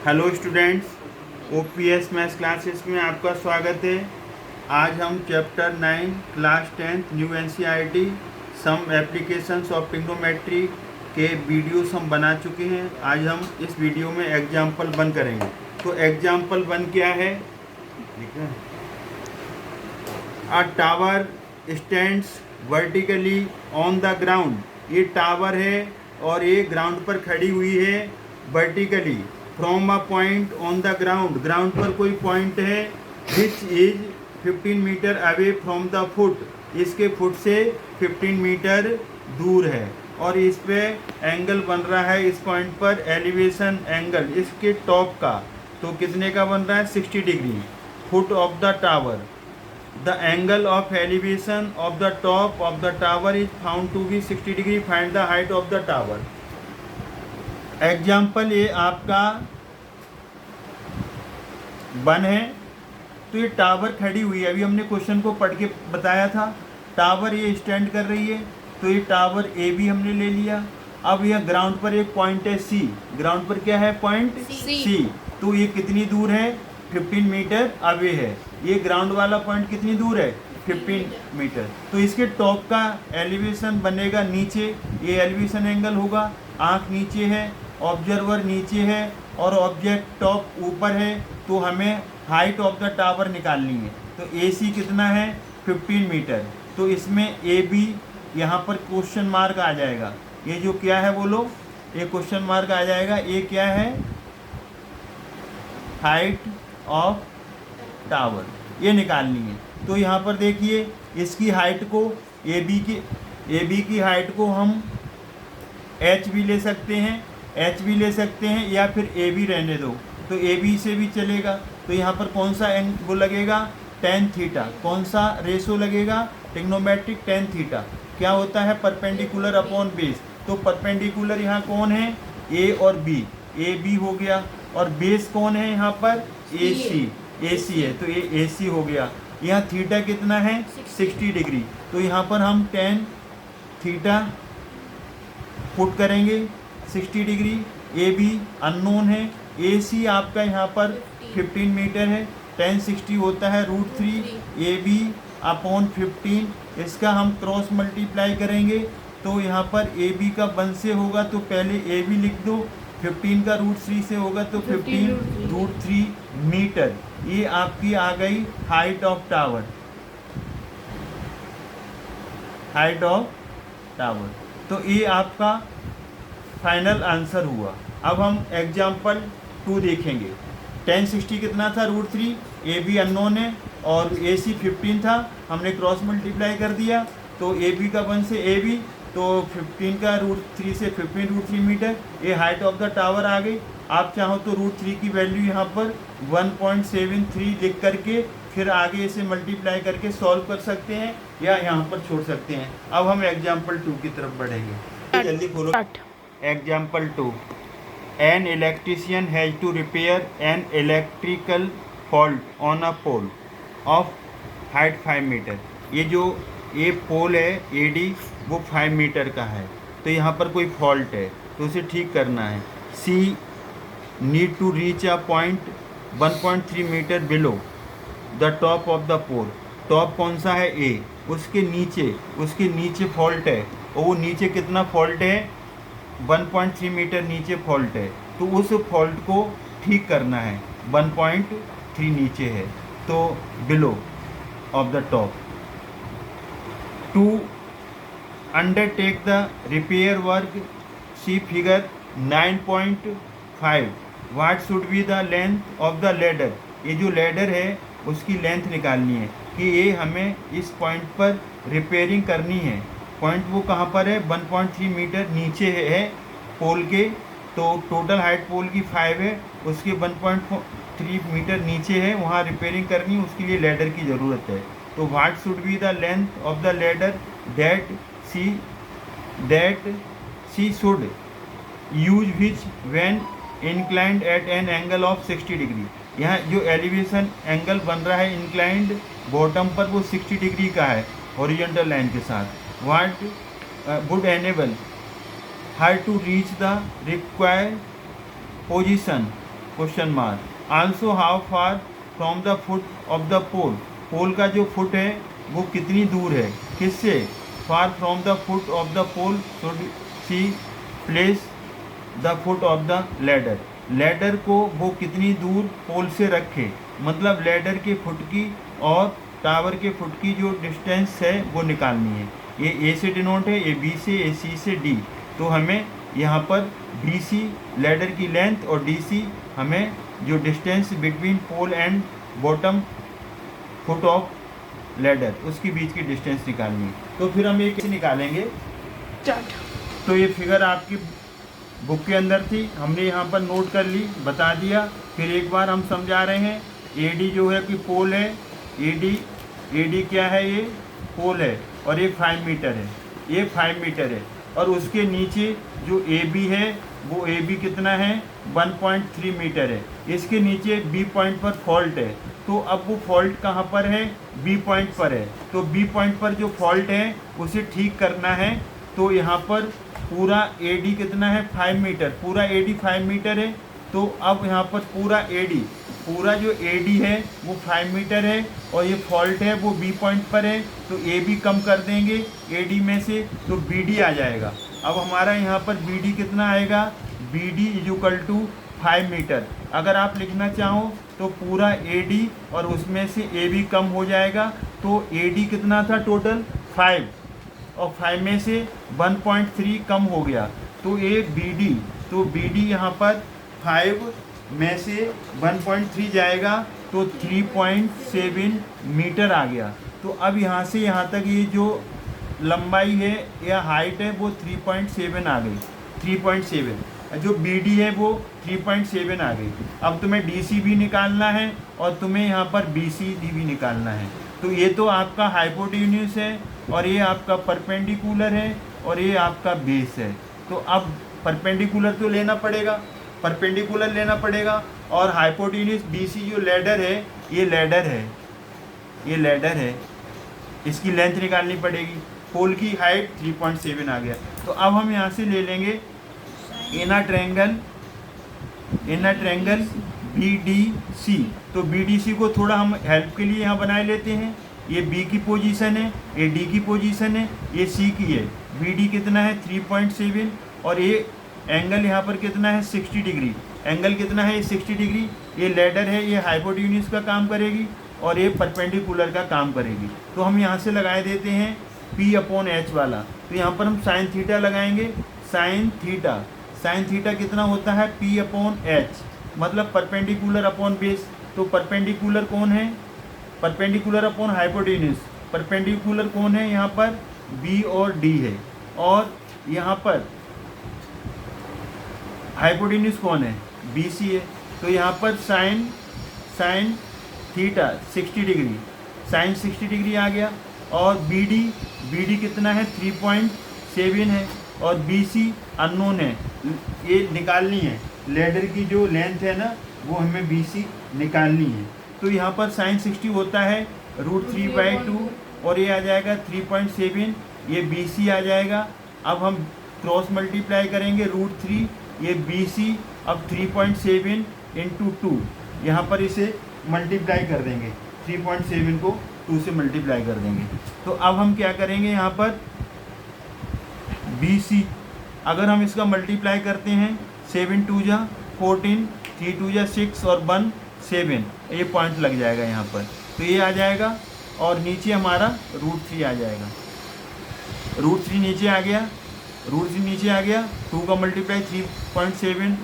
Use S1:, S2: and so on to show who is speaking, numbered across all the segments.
S1: Hello students, OPS maths classes में आपका स्वागत है। आज हम chapter 9 class 10th new NCERT some applications of trigonometry के वीडियोस हम बना चुके हैं। आज हम इस वीडियो में एग्जाम्पल 1 करेंगे। तो एग्जाम्पल 1 क्या है? A tower stands vertically on the ground. ये टावर है और ये ग्राउंड पर खड़ी हुई है vertically from a point on the ground. Ground पर कोई पॉइंट है which is 15 metre away from the foot. इसके फुट से 15 मीटर दूर है और इस पे एंगल बन रहा है इस पॉइंट पर एलिवेशन एंगल इसके टॉप का। तो कितने का बन रहा है? 60 degree foot of the tower. The angle of elevation of the top of the tower is found to be 60 degree. Find the height of the tower. Example ये आपका 1 है। तो ये टावर खड़ी हुई है। अभी हमने क्वेश्चन को पढ़ के बताया था। टावर ये स्टैंड कर रही है, तो ये टावर ए भी हमने ले लिया। अब यह ग्राउंड पर एक पॉइंट है सी। ग्राउंड पर क्या है? Point C. तो ये कितनी दूर है? 15 मीटर अवे है। ये ग्राउंड वाला पॉइंट कितनी दूर है? 15 मीटर। तो इसके टॉप का एलिवेशन बनेगा नीचे। ये एलिवेशन एंगल होगा। आँख नीचे है, ऑब्जर्वर नीचे है और ऑब्जेक्ट टॉप ऊपर है। तो हमें हाइट ऑफ द टावर निकालनी है। तो ए सी कितना है? 15 मीटर। तो इसमें ए बी यहाँ पर क्वेश्चन मार्क आ जाएगा। ये जो क्या है बोलो? ये क्वेश्चन मार्क आ जाएगा। ये क्या है? हाइट ऑफ टावर ये निकालनी है। तो यहाँ पर देखिए, इसकी हाइट को ए बी की हाइट को हम एच भी ले सकते हैं, या फिर ए बी रहने दो। तो ए बी से भी चलेगा। तो यहाँ पर कौन सा वो लगेगा? Tan theta. कौन सा रेशो लगेगा? Trigonometric tan theta. क्या होता है? Perpendicular upon base. तो परपेंडिकुलर यहाँ कौन है? ए और बी। ए बी हो गया और बेस कौन है यहाँ पर? ए सी है। तो ये ए सी हो गया। यहाँ थीटा कितना है? 60 डिग्री। तो यहाँ पर हम टेन थीटा पुट करेंगे 60 डिग्री। ए बी अननोन है। ए सी आपका यहाँ पर 15 मीटर है। 1060 होता है √3 ए बी अपॉन 15। इसका हम क्रॉस मल्टीप्लाई करेंगे। तो यहाँ पर ए बी का 1 से होगा तो पहले ए बी लिख दो। 15 का √3 से होगा तो 15 √3 मीटर। ये आपकी आ गई height of tower. Height of tower. तो ये आपका फाइनल आंसर हुआ। अब हम एग्जाम्पल 2 देखेंगे। 1060 कितना था? √3। ए बी अननोन है और ए सी 15 था। हमने क्रॉस मल्टीप्लाई कर दिया। तो ए बी का 1 से ए बी, तो 15 का √3 से 15 √3 मीटर। ये हाइट ऑफ द टावर आ गई। आप चाहो तो √3 की वैल्यू यहाँ पर 1.73 लिख करके फिर आगे इसे मल्टीप्लाई करके सॉल्व कर सकते हैं या यहाँ पर छोड़ सकते हैं। अब हम एग्जाम्पल 2 की तरफ बढ़ेंगे। जल्दी खोलो। Example 2। An electrician has to repair an electrical fault on a pole of height 5 metre. ये पोल है एडी, वो 5 मीटर का है। तो यहाँ पर कोई फॉल्ट है तो उसे ठीक करना है। She need to reach a point 1.3 metre below the top of the pole. Top कौन सा है? ए। उसके नीचे फॉल्ट है और वो नीचे कितना फॉल्ट है? 1.3 मीटर नीचे फॉल्ट है। तो उस फॉल्ट को ठीक करना है। 1.3 नीचे है तो below of the top. To undertake the repair work C figure 9.5। What should be the length of the ladder. ये जो लेडर है उसकी लेंथ निकालनी है कि ये हमें इस पॉइंट पर रिपेयरिंग करनी है। पॉइंट वो कहाँ पर है? 1.3 मीटर नीचे है पोल के। तो टोटल हाइट पोल की 5 है, उसके 1.3 मीटर नीचे है, वहाँ रिपेयरिंग करनी है। उसके लिए लेडर की ज़रूरत है। तो what should be the length of the ladder that C should use which when inclined at an angle of 60 degree. यहाँ जो एलिवेशन एंगल बन रहा है इंक्लाइंड बॉटम पर, वो 60 डिग्री का है हॉरिजॉन्टल लाइन के साथ। What would enable her to reach the required position question mark. Also how far from the foot of the pole, pole का जो फुट है वो कितनी दूर है, किससे, far from the foot of the pole should she place the foot of the ladder, ladder को वो कितनी दूर पोल से रखे, मतलब लैडर के फुट की और टावर के फुट की जो डिस्टेंस है वो निकालनी है। ये ए से डिनोट है, ये बी से, ए सी से डी, तो हमें यहाँ पर बी सी लैडर की लेंथ और डी सी हमें जो distance between pole and bottom foot of ladder उसकी बीच की डिस्टेंस निकालनी है। तो फिर हम ये कैसे निकालेंगे, तो ये फिगर आपकी बुक के अंदर थी, हमने यहाँ पर नोट कर ली, बता दिया। फिर एक बार हम समझा रहे हैं, ए डी जो है कि पोल है, ए डी क्या है, ये पोल है और ये 5 मीटर है, ये 5 मीटर है। और उसके नीचे जो ए बी है वो ए बी कितना है, 1.3 मीटर है। इसके नीचे बी पॉइंट पर फॉल्ट है, तो अब वो फॉल्ट कहाँ पर है, बी पॉइंट पर है। तो बी पॉइंट पर जो फॉल्ट है उसे ठीक करना है। तो यहाँ पर पूरा ए डी कितना है, 5 मीटर, पूरा ए डी 5 मीटर है। तो अब यहाँ पर पूरा ए डी, पूरा जो ए डी है वो 5 मीटर है और ये फॉल्ट है वो बी पॉइंट पर है, तो ए बी कम कर देंगे ए डी में से, तो बी डी आ जाएगा। अब हमारा यहाँ पर बी डी कितना आएगा, B D is equal to 5 metre. अगर आप लिखना चाहो तो पूरा ए डी और उसमें से ए बी कम हो जाएगा, तो ए डी कितना था टोटल 5 और 5 में से 1.3 कम हो गया, तो ये बी डी, तो बी डी यहाँ पर 5 में से 1.3 जाएगा तो 3.7 मीटर आ गया। तो अब यहाँ से यहाँ तक ये जो लंबाई है या हाइट है वो 3.7 आ गई, 3.7, जो बी डी है वो 3.7 आ गई। अब तुम्हें डी सी भी निकालना है और तुम्हें यहाँ पर बी सी डी भी निकालना है। तो ये तो आपका हाइपोटेन्यूस है और ये आपका परपेंडिकुलर है और ये आपका बेस है। तो अब परपेंडिकुलर तो लेना पड़ेगा, परपेंडिकुलर लेना पड़ेगा, और हाइपोटेन्यूस बी सी जो लैडर है, ये लैडर है, ये लैडर है, इसकी लेंथ निकालनी पड़ेगी। पोल की हाइट 3.7 आ गया। तो अब हम यहाँ से ले लेंगे inner triangle B D C. तो बी डी सी को थोड़ा हम हेल्प के लिए यहाँ बनाए लेते हैं। ये बी की पोजीशन है, ये डी की पोजीशन है, ये सी की है। बी डी कितना है 3.7 और ये एंगल यहाँ पर कितना है 60 डिग्री, एंगल कितना है ये 60 डिग्री। ये लैडर है, ये हाइपोटेन्यूस का काम करेगी और ये परपेंडिकुलर का काम करेगी। तो हम यहाँ से लगाए देते हैं P/H वाला। तो यहाँ पर हम साइन थीटा लगाएंगे, साइन थीटा कितना होता है P/H, मतलब परपेंडिकुलर अपॉन बेस। तो परपेंडिकुलर कौन है, परपेंडिकुलर अपॉन हाइपोटेन्यूस, परपेंडिकुलर कौन है यहाँ पर, B और D है, और यहाँ पर हाइपोटेन्यूस कौन है, BC है। तो यहाँ पर sine theta 60 degree, sine 60 degree आ गया। और बी डी कितना है 3.7 है और BC अननोन है, ये निकालनी है। लैडर की जो लेंथ है ना वो हमें BC निकालनी है। तो यहाँ पर साइन 60 होता है √3/2 और ये आ जाएगा 3.7, ये BC आ जाएगा। अब हम क्रॉस मल्टीप्लाई करेंगे √3, ये BC, अब 3.7 × 2, यहाँ पर इसे मल्टीप्लाई कर देंगे, 3.7 को 2 से मल्टीप्लाई कर देंगे। तो अब हम क्या करेंगे, यहाँ पर BC अगर हम इसका मल्टीप्लाई करते हैं 7 2 जा 14, 3 2 जा 6 और 1 7, ये पॉइंट लग जाएगा यहाँ पर। तो ये आ जाएगा और नीचे हमारा √3 आ जाएगा, √3 नीचे आ गया, √3 नीचे आ गया। 2 का मल्टीप्लाई 3.7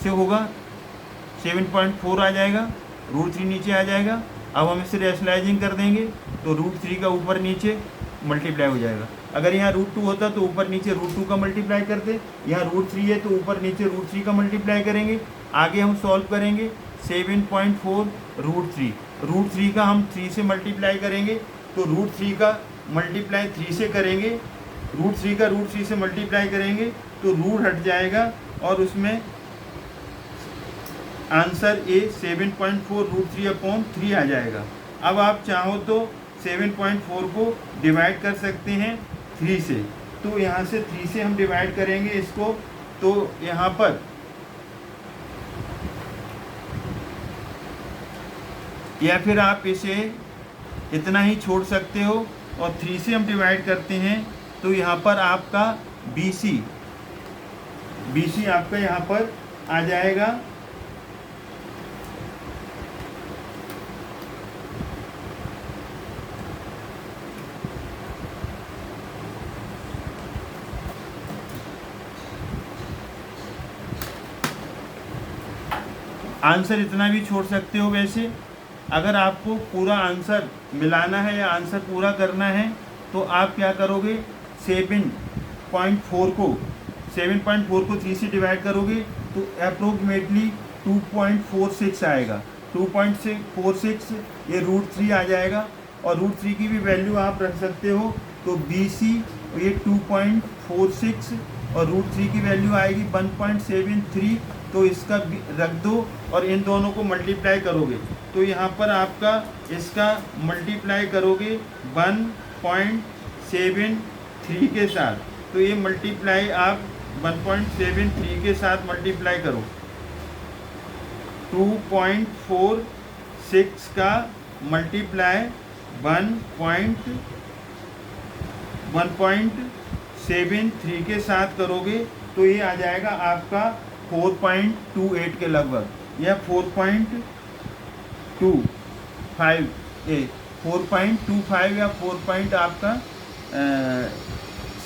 S1: से होगा 7.4 आ जाएगा, √3 नीचे आ जाएगा। अब हम इसे रैशनलाइजिंग कर देंगे तो √3 का ऊपर नीचे मल्टीप्लाई हो जाएगा। अगर यहाँ √2 होता तो ऊपर नीचे √2 का मल्टीप्लाई करते, यहाँ √3 है तो ऊपर नीचे √3 का मल्टीप्लाई करेंगे। आगे हम सॉल्व करेंगे 7.4 √3 का हम 3 से मल्टीप्लाई करेंगे, तो √3 का मल्टीप्लाई 3 से करेंगे, √3 का √3 से मल्टीप्लाई करेंगे तो रूट हट जाएगा और उसमें आंसर ए 7.4 √3/3 आ जाएगा। अब आप चाहो तो 7.4 को डिवाइड कर सकते हैं 3 से, तो यहाँ से 3 से हम डिवाइड करेंगे इसको, तो यहाँ पर या फिर आप इसे इतना ही छोड़ सकते हो और 3 से हम डिवाइड करते हैं तो यहाँ पर आपका BC आपका यहाँ पर आ जाएगा आंसर इतना भी छोड़ सकते हो। वैसे अगर आपको पूरा आंसर मिलाना है या आंसर पूरा करना है तो आप क्या करोगे, 7.4 को 3 से डिवाइड करोगे तो अप्रोक्सीमेटली 2.46 आएगा। 2.46 ये √3 आ जाएगा और √3 की भी वैल्यू आप रख सकते हो। तो BC ये 2.46 और √3 की वैल्यू आएगी 1.73, तो इसका रख दो और इन दोनों को मल्टीप्लाई करोगे तो यहाँ पर आपका इसका मल्टीप्लाई करोगे 1.73 के साथ, तो ये मल्टीप्लाई आप 1.73 के साथ मल्टीप्लाई करो। 2.46 का मल्टीप्लाई 1.73 के साथ करोगे तो ये आ जाएगा आपका 4.28 के लगभग या 4.25 या 4 आपका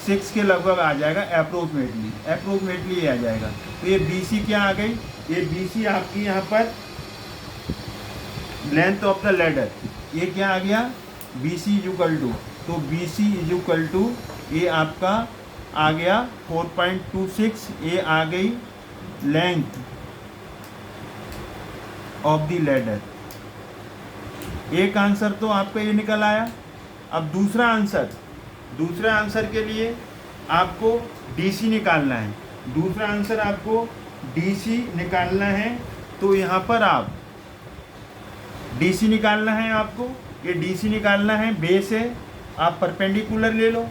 S1: 6 के लगभग आ जाएगा अप्रोक्सीमेटली ये आ जाएगा। तो ये BC क्या आ गई, ये BC आपकी यहाँ पर लेंथ ऑफ द लैडर, ये क्या आ गया BC इक्वल टू, तो BC इक्वल टू ये आपका आ गया 4.26, ये आ गई लेंथ ऑफ द लैडर। एक आंसर तो आपका ये निकल आया। अब दूसरा आंसर के लिए आपको DC निकालना है। दूसरा आंसर आपको DC निकालना है तो यहाँ पर आप DC निकालना है आपको, ये DC निकालना है, बेस है, आप परपेंडिकुलर ले लो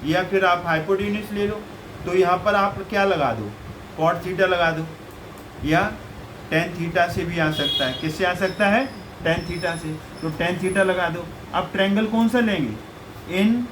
S1: या फिर आप हाइपोटेन्यूस ले लो। तो यहाँ पर आप क्या लगा दो, cot थीटा लगा दो या tan थीटा से भी आ सकता है। किससे आ सकता है, tan थीटा से, तो tan थीटा लगा दो। अब ट्रायंगल कौन सा लेंगे, इन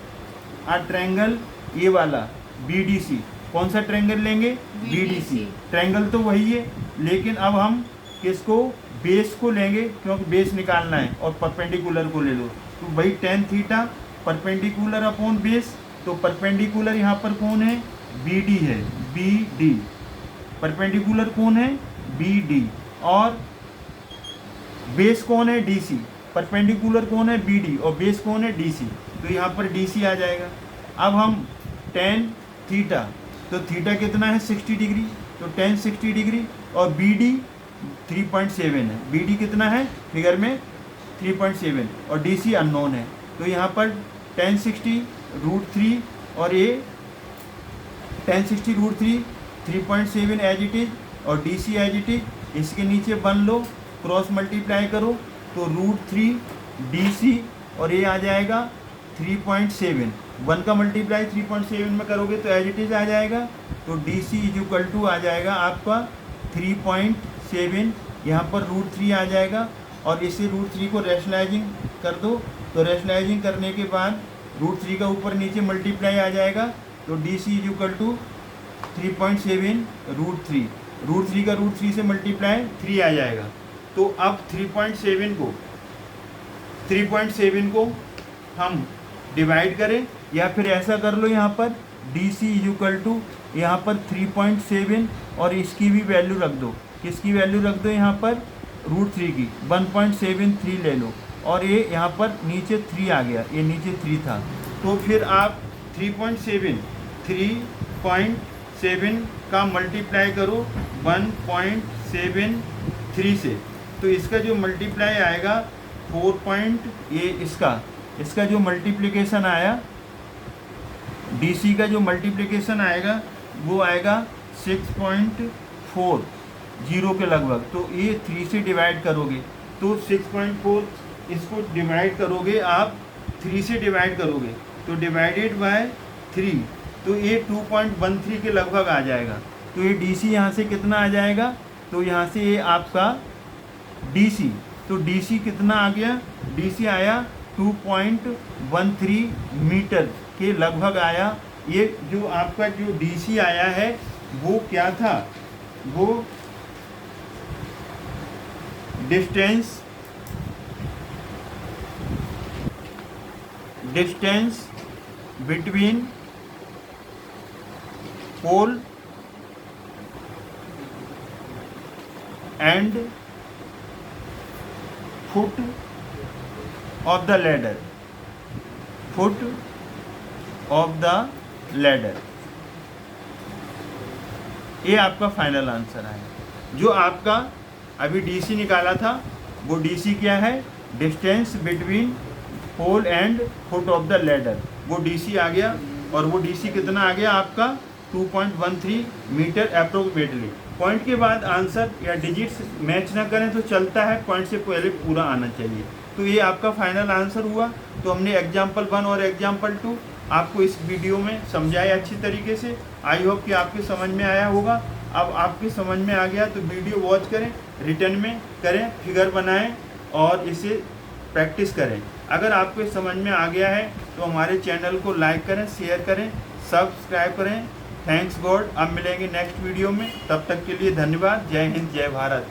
S1: आ ट्रायंगल ये वाला BDC, कौन सा ट्रायंगल लेंगे, BDC। ट्रायंगल तो वही है लेकिन अब हम किसको, बेस को लेंगे क्योंकि बेस निकालना है और परपेंडिकुलर को ले लो। तो वही tan theta perpendicular upon base, तो परपेंडिकुलर यहाँ पर कौन है, BD है, BD परपेंडिकुलर कौन है, BD, और बेस कौन है, DC। परपेंडिकुलर कौन है, BD, और बेस कौन है, DC। तो यहाँ पर DC आ जाएगा। अब हम tan थीटा, तो थीटा कितना है 60 डिग्री, तो tan 60 डिग्री, और BD 3.7 है। BD कितना है फिगर में 3.7 और DC अननोन है। तो यहाँ पर tan 60 √3 और ये tan 60 √3 3.7 एज इट इज और DC एज इट इज, इसके नीचे 1 लो, क्रॉस मल्टीप्लाई करो तो √3 DC और ये आ जाएगा 3.7। 1 का मल्टीप्लाई 3.7 में करोगे तो एज इट इज आ जाएगा। तो DC इक्वल टू आ जाएगा आपका 3.7, यहाँ पर √3 आ जाएगा और इसे √3 को रैशनलाइजिंग कर दो, तो रैशनलाइजिंग करने के बाद √3 का ऊपर नीचे मल्टीप्लाई आ जाएगा। तो DC इक्वल टू 3.7 √3, √3 का √3 से मल्टीप्लाई 3 आ जाएगा। तो अब 3.7 को हम डिवाइड करें या फिर ऐसा कर लो, यहाँ पर DC इक्वल टू यहाँ पर 3.7 और इसकी भी वैल्यू रख दो। किसकी वैल्यू रख दो, यहाँ पर √3 की 1.73 ले लो और ये यहाँ पर नीचे 3 आ गया, ये नीचे 3 था। तो फिर आप 3.7 का मल्टीप्लाई करो 1.73 से, तो इसका जो मल्टीप्लाई आएगा 4. ये इसका जो मल्टीप्लिकेशन आया, DC का जो मल्टीप्लिकेशन आएगा वो आएगा 6.40 के लगभग। तो ये 3 से डिवाइड करोगे तो 6.4, इसको डिवाइड करोगे आप 3 से डिवाइड करोगे तो डिवाइडेड बाय 3, तो ये 2.13 के लगभग आ जाएगा। तो ये DC यहाँ से कितना आ जाएगा, तो यहाँ से ये आपका DC, तो DC कितना आ गया, DC आया 2.13 मीटर के लगभग आया। ये जो आपका जो DC आया है वो क्या था, वो distance between pole and foot of the ladder, foot of the ladder. ये आपका फाइनल आंसर है। जो आपका अभी DC निकाला था वो DC क्या है, distance between pole and foot of the ladder, वो DC आ गया। और वो DC कितना आ गया आपका 2.13 मीटर अप्रोक्सीमेटली। पॉइंट के बाद आंसर या डिजिट्स मैच ना करें तो चलता है, पॉइंट से पहले पूरा आना चाहिए। तो ये आपका फाइनल आंसर हुआ। तो हमने एग्जाम्पल 1 और एग्जाम्पल 2 आपको इस वीडियो में समझाया अच्छी तरीके से। आई होप कि आपके समझ में आया होगा। अब आपके समझ में आ गया तो वीडियो वॉच करें, रिटर्न में करें, फिगर बनाएं और इसे प्रैक्टिस करें। अगर आपको समझ में आ गया है तो हमारे चैनल को लाइक करें, शेयर करें, सब्सक्राइब करें। Thanks God. अब मिलेंगे नेक्स्ट वीडियो में, तब तक के लिए धन्यवाद। जय हिंद, जय भारत।